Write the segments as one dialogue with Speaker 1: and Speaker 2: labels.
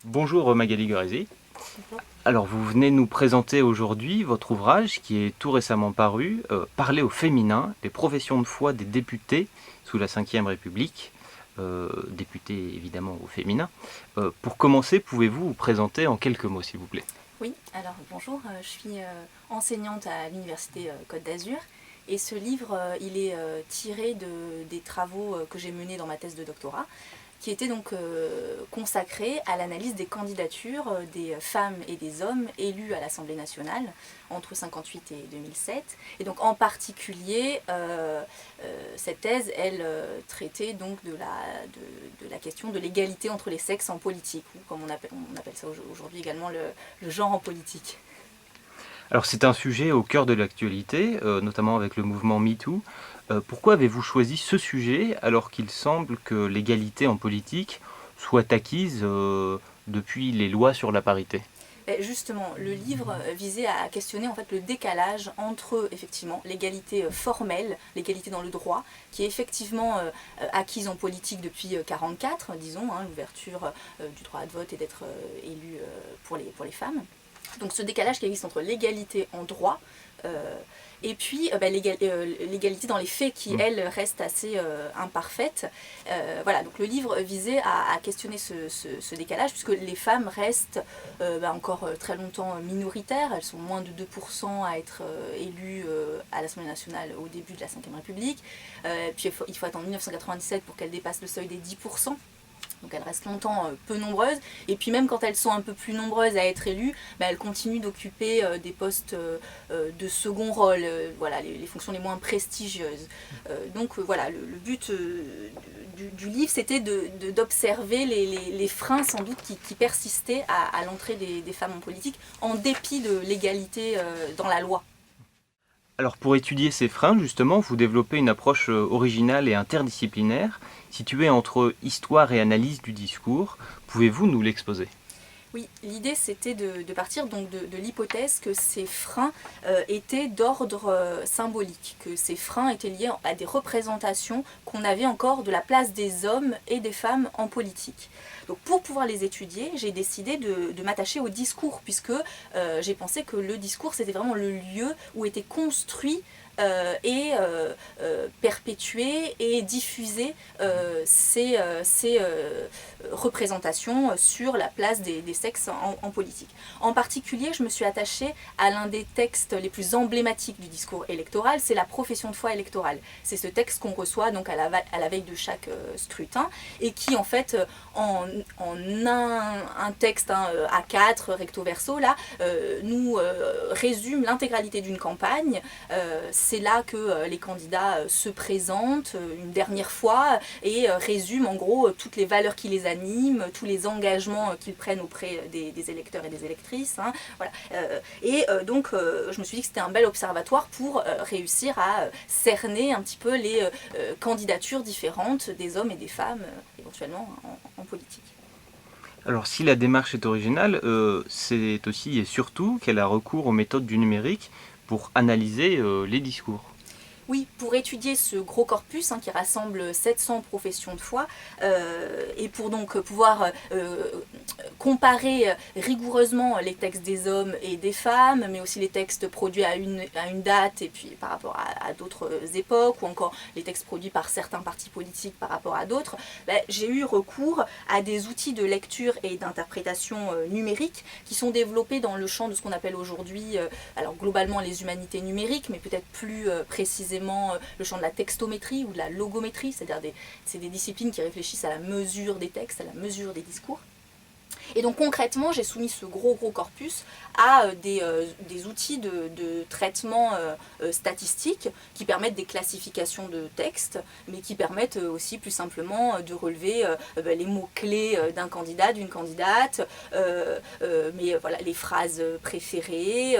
Speaker 1: Bonjour Magali Guérézy.
Speaker 2: Bonjour.
Speaker 1: Alors vous venez nous présenter aujourd'hui votre ouvrage qui est tout récemment paru, Parler au féminin, les professions de foi des députés sous la Ve République, députés évidemment au féminin. Pour commencer, pouvez-vous vous présenter en quelques mots s'il vous plaît?
Speaker 2: Oui, alors bonjour, je suis enseignante à l'Université Côte d'Azur et ce livre, il est tiré des travaux que j'ai menés dans ma thèse de doctorat, qui était donc consacré à l'analyse des candidatures des femmes et des hommes élus à l'Assemblée nationale entre 1958 et 2007. Et donc en particulier, cette thèse, elle traitait donc de la question de l'égalité entre les sexes en politique, ou comme on appelle ça aujourd'hui également le genre en politique.
Speaker 1: Alors c'est un sujet au cœur de l'actualité, notamment avec le mouvement MeToo. Pourquoi avez-vous choisi ce sujet alors qu'il semble que l'égalité en politique soit acquise depuis les lois sur la parité?
Speaker 2: Justement, le livre visait à questionner en fait le décalage entre effectivement l'égalité formelle, l'égalité dans le droit, qui est effectivement acquise en politique depuis 1944, disons, hein, l'ouverture du droit de vote et d'être élu pour les femmes. Donc ce décalage qui existe entre l'égalité en droit et puis l'égalité dans les faits qui, elle, reste assez imparfaite. Voilà, donc le livre visait à questionner ce décalage, puisque les femmes restent encore très longtemps minoritaires. Elles sont moins de 2% à être élues à l'Assemblée nationale au début de la Ve République. Puis il faut attendre 1997 pour qu'elles dépassent le seuil des 10%. Donc elles restent longtemps peu nombreuses, et puis même quand elles sont un peu plus nombreuses à être élues, elles continuent d'occuper des postes de second rôle, voilà, les fonctions les moins prestigieuses. Donc voilà, le but du livre, c'était d'observer les freins sans doute qui persistaient à l'entrée des femmes en politique, en dépit de l'égalité dans la loi.
Speaker 1: Alors pour étudier ces freins, justement, vous développez une approche originale et interdisciplinaire, située entre histoire et analyse du discours. Pouvez-vous nous l'exposer?
Speaker 2: Oui, l'idée c'était de partir donc de l'hypothèse que ces freins étaient d'ordre symbolique, que ces freins étaient liés à des représentations qu'on avait encore de la place des hommes et des femmes en politique. Donc pour pouvoir les étudier, j'ai décidé de m'attacher au discours, puisque j'ai pensé que le discours c'était vraiment le lieu où était construit et perpétuer et diffuser ces représentations sur la place des sexes en politique. En particulier, je me suis attachée à l'un des textes les plus emblématiques du discours électoral, c'est la profession de foi électorale. C'est ce texte qu'on reçoit donc à la veille de chaque scrutin et qui en fait en un texte A4 recto verso là nous résume l'intégralité d'une campagne. C'est là que les candidats se présentent une dernière fois et résument en gros toutes les valeurs qui les animent, tous les engagements qu'ils prennent auprès des électeurs et des électrices. Hein, voilà. Donc je me suis dit que c'était un bel observatoire pour réussir à cerner un petit peu les candidatures différentes des hommes et des femmes éventuellement en politique.
Speaker 1: Alors si la démarche est originale, c'est aussi et surtout qu'elle a recours aux méthodes du numérique pour analyser les discours.
Speaker 2: Oui, pour étudier ce gros corpus qui rassemble 700 professions de foi et pour donc pouvoir comparer rigoureusement les textes des hommes et des femmes, mais aussi les textes produits à une date et puis par rapport à d'autres époques, ou encore les textes produits par certains partis politiques par rapport à d'autres, j'ai eu recours à des outils de lecture et d'interprétation numérique qui sont développés dans le champ de ce qu'on appelle aujourd'hui, alors globalement les humanités numériques, mais peut-être plus précisément le champ de la textométrie ou de la logométrie, c'est-à-dire c'est des disciplines qui réfléchissent à la mesure des textes, à la mesure des discours. Et donc concrètement, j'ai soumis ce gros corpus à des outils de traitement statistique qui permettent des classifications de textes, mais qui permettent aussi plus simplement de relever les mots-clés d'un candidat, d'une candidate, mais voilà, les phrases préférées,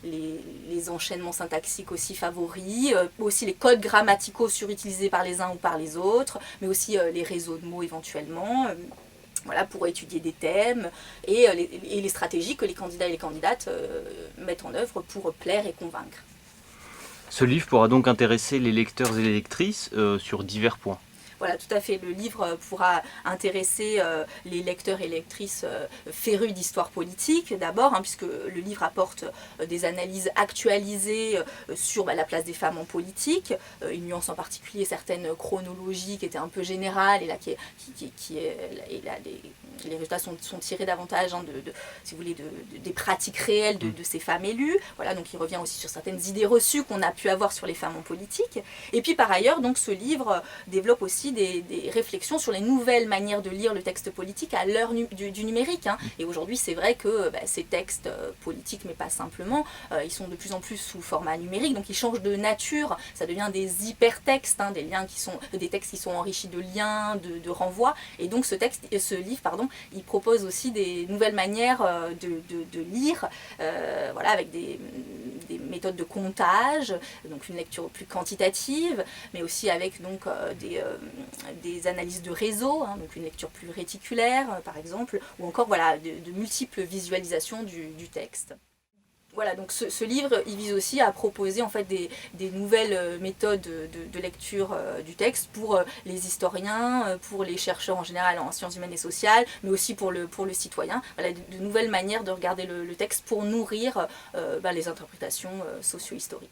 Speaker 2: les enchaînements syntaxiques aussi favoris, aussi les codes grammaticaux surutilisés par les uns ou par les autres, mais aussi les réseaux de mots éventuellement. Voilà, pour étudier des thèmes et les stratégies que les candidats et les candidates mettent en œuvre pour plaire et convaincre.
Speaker 1: Ce livre pourra donc intéresser les lecteurs et les lectrices sur divers points.
Speaker 2: Voilà, tout à fait. Le livre pourra intéresser les lecteurs et lectrices férus d'histoire politique, d'abord, puisque le livre apporte des analyses actualisées sur la place des femmes en politique. Il nuance en particulier certaines chronologies qui étaient un peu générales, et là, les résultats sont tirés davantage si vous voulez, des pratiques réelles de ces femmes élues. Voilà, donc il revient aussi sur certaines idées reçues qu'on a pu avoir sur les femmes en politique. Et puis par ailleurs, donc, ce livre développe aussi des réflexions sur les nouvelles manières de lire le texte politique à l'heure du numérique. Et aujourd'hui, c'est vrai que ces textes politiques, mais pas simplement, ils sont de plus en plus sous format numérique, donc ils changent de nature, ça devient des hypertextes, des textes qui sont enrichis de liens, de renvois, et donc ce livre, il propose aussi des nouvelles manières de lire, voilà, avec des méthodes de comptage, donc une lecture plus quantitative, mais aussi avec donc des analyses de réseau, donc une lecture plus réticulaire par exemple, ou encore voilà, de multiples visualisations du texte. Voilà, donc ce livre, il vise aussi à proposer en fait des nouvelles méthodes de lecture du texte pour les historiens, pour les chercheurs en général en sciences humaines et sociales, mais aussi pour le citoyen. Voilà, de nouvelles manières de regarder le texte pour nourrir les interprétations socio-historiques.